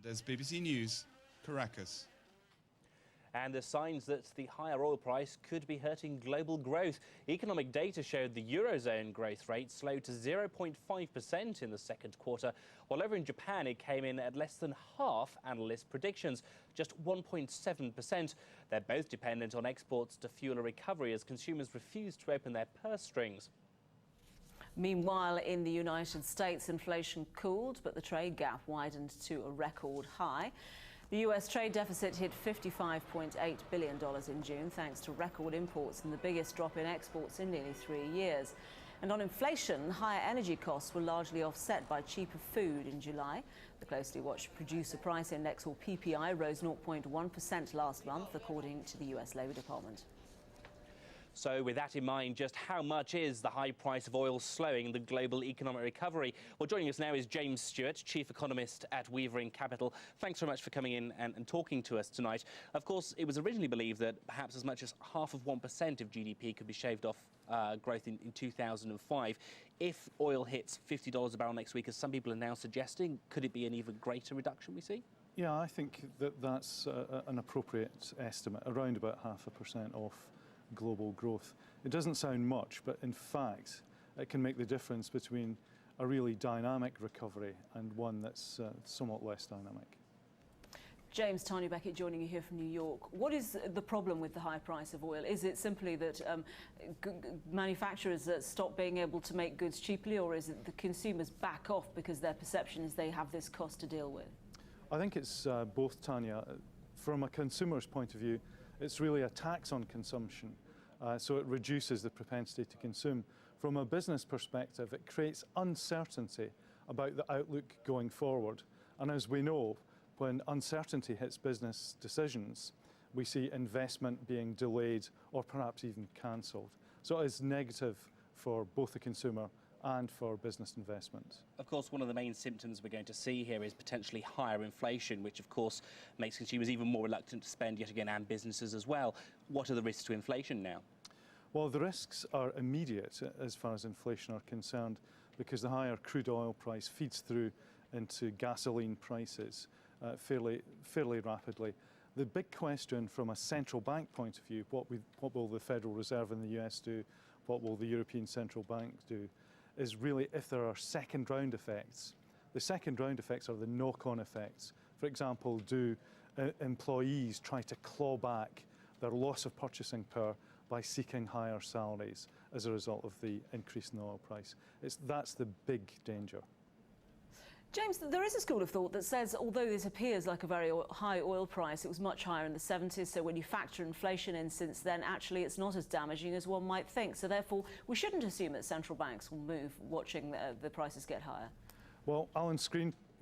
There's BBC News, Caracas. And there's signs that the higher oil price could be hurting global growth. Economic data showed the Eurozone growth rate slowed to 0.5% in the second quarter, while over in Japan it came in at less than half analyst predictions, just 1.7%. They're both dependent on exports to fuel a recovery as consumers refuse to open their purse strings. Meanwhile, in the United States, inflation cooled, but the trade gap widened to a record high. The US trade deficit hit $55.8 billion in June, thanks to record imports and the biggest drop in exports in nearly 3 years. And on inflation, higher energy costs were largely offset by cheaper food in July. The closely watched Producer Price Index, or PPI, rose 0.1% last month, according to the US Labour Department. So with that in mind, just how much is the high price of oil slowing the global economic recovery? Well, joining us now is James Stewart, Chief Economist at Weavering Capital. Thanks very much for coming in and talking to us tonight. Of course, it was originally believed that perhaps as much as 0.5% of GDP could be shaved off growth in 2005. If oil hits $50 a barrel next week, as some people are now suggesting, could it be an even greater reduction we see? Yeah, I think that's an appropriate estimate, around about 0.5% off global growth. It doesn't sound much, but in fact, it can make the difference between a really dynamic recovery and one that's somewhat less dynamic. James, Tanya Beckett joining you here from New York. What is the problem with the high price of oil? Is it simply that manufacturers stop being able to make goods cheaply, or is it the consumers back off because their perception is they have this cost to deal with? I think it's both, Tanya. From a consumer's point of view, it's really a tax on consumption, so it reduces the propensity to consume. From a business perspective, it creates uncertainty about the outlook going forward. And as we know, when uncertainty hits business decisions, we see investment being delayed or perhaps even cancelled. So it is negative for both the consumer and for business investment. Of course, one of the main symptoms we're going to see here is potentially higher inflation, which of course makes consumers even more reluctant to spend yet again, and businesses as well. What are the risks to inflation now? Well, the risks are immediate as far as inflation are concerned, because the higher crude oil price feeds through into gasoline prices fairly rapidly. The big question from a central bank point of view, what will the Federal Reserve in the US do, what will the European Central Bank do, is really if there are second round effects. The second round effects are the knock-on effects. For example, do employees try to claw back their loss of purchasing power by seeking higher salaries as a result of the increase in the oil price? That's the big danger. James, there is a school of thought that says although this appears like a very high oil price, it was much higher in the 70s, so when you factor inflation in since then, actually it's not as damaging as one might think. So therefore, we shouldn't assume that central banks will move watching the prices get higher. Well, Alan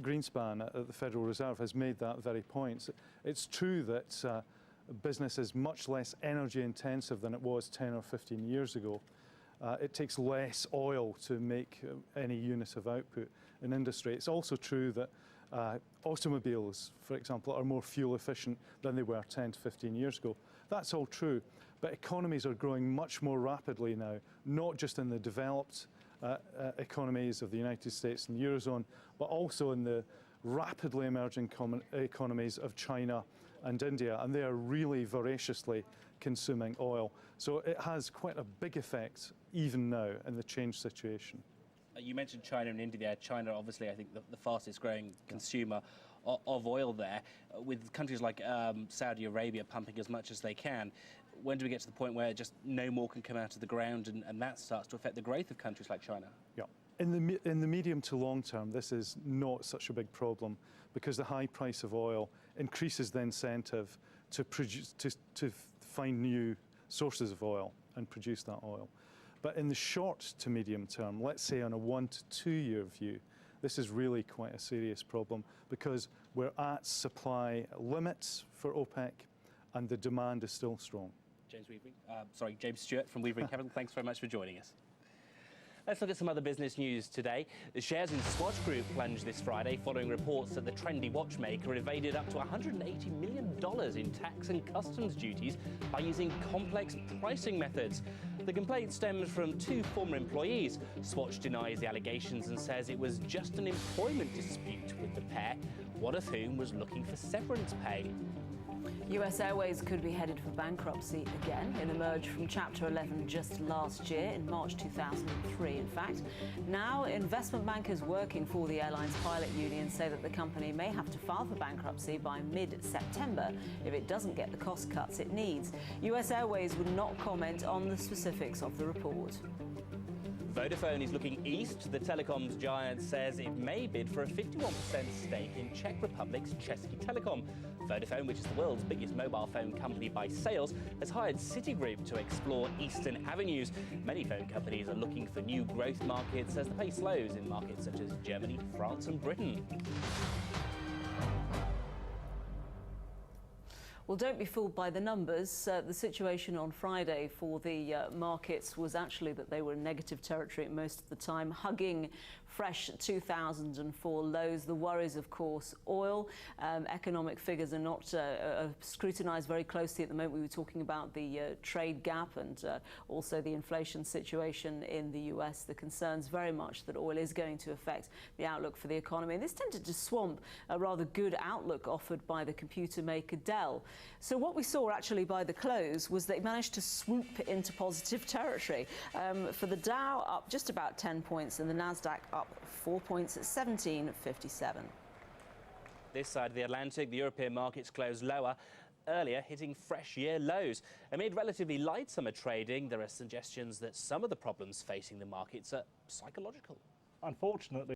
Greenspan at the Federal Reserve has made that very point. It's true that business is much less energy intensive than it was 10 or 15 years ago. It takes less oil to make any unit of output in industry. It's also true that automobiles, for example, are more fuel efficient than they were 10 to 15 years ago. That's all true, but economies are growing much more rapidly now, not just in the developed economies of the United States and the Eurozone, but also in the rapidly emerging economies of China and India, and they are really voraciously consuming oil. So it has quite a big effect even now in the changed situation. You mentioned China and India there. China, obviously, I think the fastest growing consumer of oil there, with countries like Saudi Arabia pumping as much as they can. When do we get to the point where just no more can come out of the ground and that starts to affect the growth of countries like China? Yeah. In the medium to long term, this is not such a big problem because the high price of oil increases the incentive to find new sources of oil and produce that oil. But in the short to medium term, let's say on a 1 to 2 year view, this is really quite a serious problem because we're at supply limits for OPEC and the demand is still strong. James Stewart from Weavering Capital, thanks very much for joining us. Let's look at some other business news today. The shares in Swatch Group plunged this Friday following reports that the trendy watchmaker evaded up to $180 million in tax and customs duties by using complex pricing methods. The complaint stems from two former employees. Swatch denies the allegations and says it was just an employment dispute with the pair. one of whom was looking for severance pay. US Airways could be headed for bankruptcy again. It emerged from Chapter 11 just last year, in March 2003, in fact. Now, investment bankers working for the airline's pilot union say that the company may have to file for bankruptcy by mid-September if it doesn't get the cost cuts it needs. US Airways would not comment on the specifics of the report. Vodafone is looking east. The telecoms giant says it may bid for a 51% stake in Czech Republic's Český Telecom. Vodafone, which is the world's biggest mobile phone company by sales, has hired Citigroup to explore eastern avenues. Many phone companies are looking for new growth markets as the pace slows in markets such as Germany, France and Britain. Well, don't be fooled by the numbers. The situation on Friday for the markets was actually that they were in negative territory most of the time, hugging fresh 2004 lows. The worries, of course, oil. Economic figures are not scrutinised very closely at the moment. We were talking about the trade gap and also the inflation situation in the US. The concerns very much that oil is going to affect the outlook for the economy. And this tended to swamp a rather good outlook offered by the computer maker Dell. So what we saw actually by the close was they managed to swoop into positive territory. For the Dow up just about 10 points and the Nasdaq up 4 points at 17.57. This side of the Atlantic, the European markets closed lower, earlier hitting fresh year lows. Amid relatively light summer trading, there are suggestions that some of the problems facing the markets are psychological. Unfortunately,